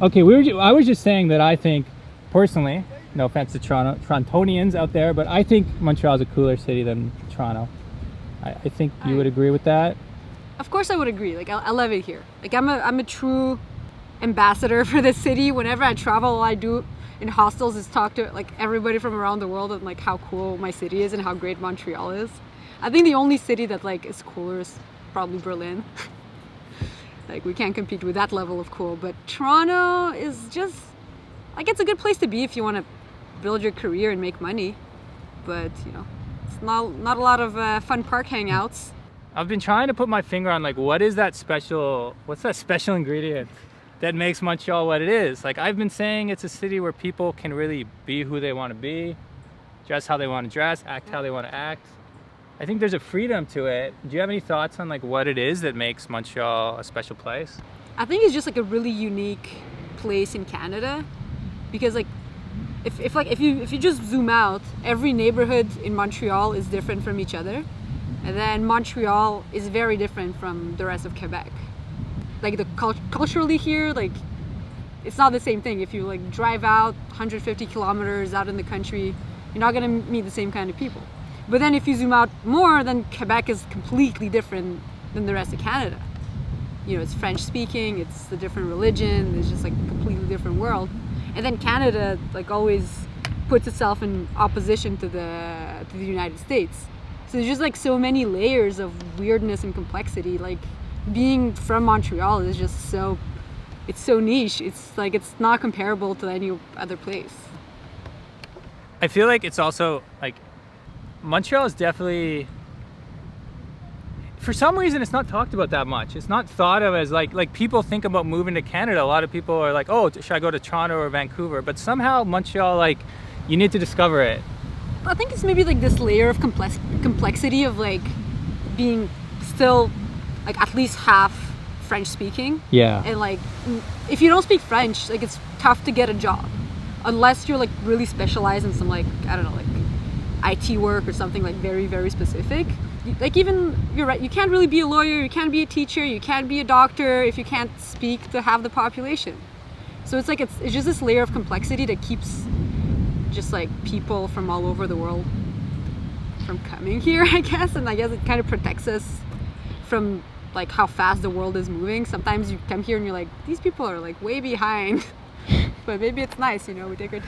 Okay, I was just saying that I think, personally, no offense to Torontonians out there, but I think Montreal is a cooler city than Toronto. I think you would agree with that. Of course I would agree. Like I love it here. Like I'm a true ambassador for the city. Whenever I travel, all I do in hostels is talk to like everybody from around the world and like how cool my city is and how great Montreal is. I think the only city that like is cooler is probably Berlin. Like we can't compete with that level of cool, but Toronto is just like it's a good place to be if you want to build your career and make money. But you know, it's not a lot of fun park hangouts. I've been trying to put my finger on like what's that special ingredient that makes Montreal what it is. Like I've been saying it's a city where people can really be who they want to be, dress how they want to dress, act how they want to act. I think there's a freedom to it. Do you have any thoughts on like what it is that makes Montreal a special place? I think it's just like a really unique place in Canada because like if you just zoom out, every neighborhood in Montreal is different from each other. And then Montreal is very different from the rest of Quebec. Like the culturally here, like it's not the same thing. If you like drive out 150 kilometers out in the country, you're not gonna meet the same kind of people. But then if you zoom out more, then Quebec is completely different than the rest of Canada. You know, it's French speaking, it's a different religion, it's just like a completely different world. And then Canada like always puts itself in opposition to the United States. So there's just like so many layers of weirdness and complexity. Like being from Montreal is just it's so niche. It's like it's not comparable to any other place. I feel like it's also like Montreal is definitely, for some reason, it's not talked about that much. It's not thought of as like people think about moving to Canada. A lot of people are like, oh, should I go to Toronto or Vancouver? But somehow Montreal, like, you need to discover it. I think it's maybe like this layer of complexity of like being still like at least half French speaking. Yeah. And like if you don't speak French, like it's tough to get a job unless you're like really specialized in some like I don't know like IT work or something like very very specific. Like even you're right, you can't really be a lawyer, you can't be a teacher, you can't be a doctor if you can't speak to half the population. So it's like it's just this layer of complexity that keeps just like people from all over the world from coming here, I guess. And I guess it kind of protects us from like how fast the world is moving. Sometimes you come here and you're like, these people are like way behind. But maybe it's nice, you know, we take our time.